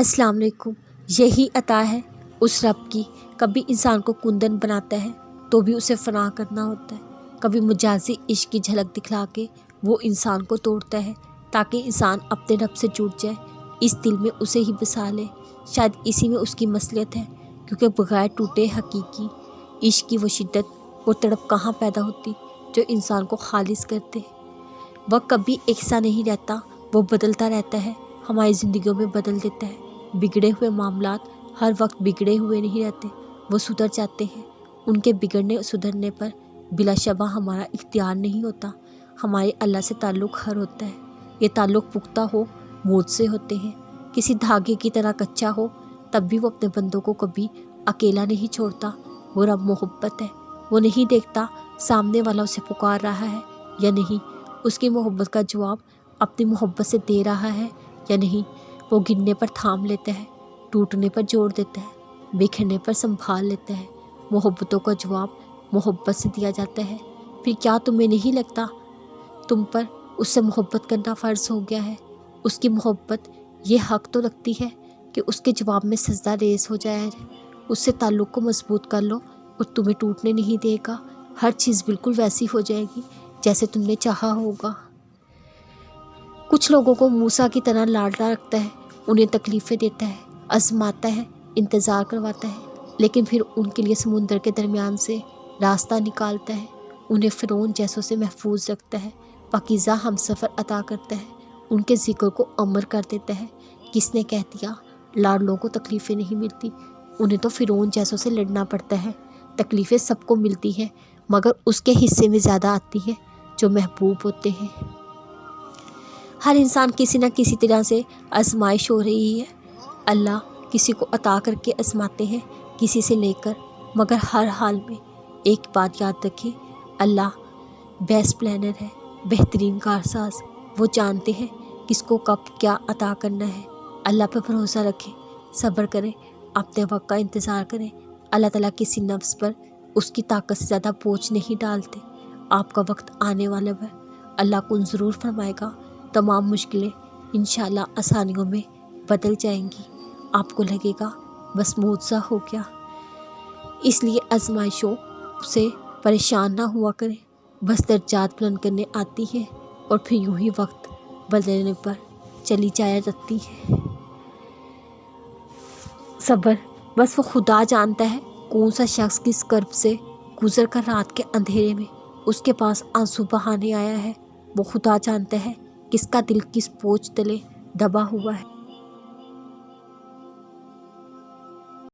अस्सलाम वालेकुम। यही अता है उस रब की, कभी इंसान को कुंदन बनाता है तो भी उसे फना करना होता है, कभी मजाजी इश्क की झलक दिखला के वो इंसान को तोड़ता है ताकि इंसान अपने रब से जुड़ जाए, इस दिल में उसे ही बसा ले। शायद इसी में उसकी मसलियत है, क्योंकि बगैर टूटे हकीकी इश्क की वो शिद्दत, वो तड़प कहाँ पैदा होती जो इंसान को खालिस करते। वह कभी एक सा नहीं रहता, वो बदलता रहता है, हमारी ज़िंदगियों में बदल देता है। बिगड़े हुए मामलात हर वक्त बिगड़े हुए नहीं रहते, वो सुधर जाते हैं। उनके बिगड़ने सुधरने पर बिलाशबा हमारा इख्तियार नहीं होता, हमारे अल्लाह से ताल्लुक़ हर होता है। ये ताल्लुक़ पुख्ता हो मौत से होते हैं, किसी धागे की तरह कच्चा हो तब भी वो अपने बंदों को कभी अकेला नहीं छोड़ता। वो रब मोहब्बत है, वो नहीं देखता सामने वाला उसे पुकार रहा है या नहीं, उसकी मोहब्बत का जवाब अपनी मोहब्बत से दे रहा है या नहीं। वो गिरने पर थाम लेता है, टूटने पर जोड़ देता है, बिखरने पर संभाल लेता है। मोहब्बतों का जवाब मोहब्बत से दिया जाता है। फिर क्या तुम्हें नहीं लगता तुम पर उससे मोहब्बत करना फ़र्ज़ हो गया है? उसकी मोहब्बत ये हक़ तो रखती है कि उसके जवाब में सजदा रेज़ हो जाए। उससे ताल्लुक़ को मजबूत कर लो और तुम्हें टूटने नहीं देगा। हर चीज़ बिल्कुल वैसी हो जाएगी जैसे तुमने चाहा होगा। कुछ लोगों को मूसा की तरह लाडला रखता है, उन्हें तकलीफ़ें देता है, आजमाता है, इंतज़ार करवाता है, लेकिन फिर उनके लिए समुंदर के दरमियान से रास्ता निकालता है। उन्हें फ़िरौन जैसों से महफूज रखता है, पाकीज़ा हमसफ़र अता करता है, उनके ज़िक्र को अमर कर देता है। किसने कह दिया लाडलों को तकलीफ़ें नहीं मिलती? उन्हें तो फ़िरौन जैसों से लड़ना पड़ता है। तकलीफ़ें सबको मिलती हैं, मगर उसके हिस्से में ज़्यादा आती हैं जो महबूब होते हैं। हर इंसान किसी न किसी तरह से आजमाइश हो रही है। अल्लाह किसी को अता करके आजमाते हैं, किसी से लेकर, मगर हर हाल में एक बात याद रखें, अल्लाह बेस्ट प्लानर है, बेहतरीन कारसाज। वो जानते हैं किसको कब क्या अता करना है। अल्लाह पर भरोसा रखें, सब्र करें, अपने वक्त का इंतज़ार करें। अल्लाह ताला किसी नफ्स पर उसकी ताकत से ज़्यादा बोझ नहीं डालते। आपका वक्त आने वाला है, अल्लाह कुन ज़रूर फरमाएगा। तमाम मुश्किलें इंशाअल्लाह आसानियों में बदल जाएंगी। आपको लगेगा बस मुआवजा हो गया। इसलिए आजमाइशों से परेशान ना हुआ करें, बस दर्जात बुलंद करने आती हैं और फिर यूं ही वक्त बदलने पर चली जाया जाती है। सब्र बस वो खुदा जानता है कौन सा शख्स किस कर्ब से गुजर कर रात के अंधेरे में उसके पास आंसू बहाने आया है। वो खुदा जानता है किसका दिल किस बोझ तले दबा हुआ है।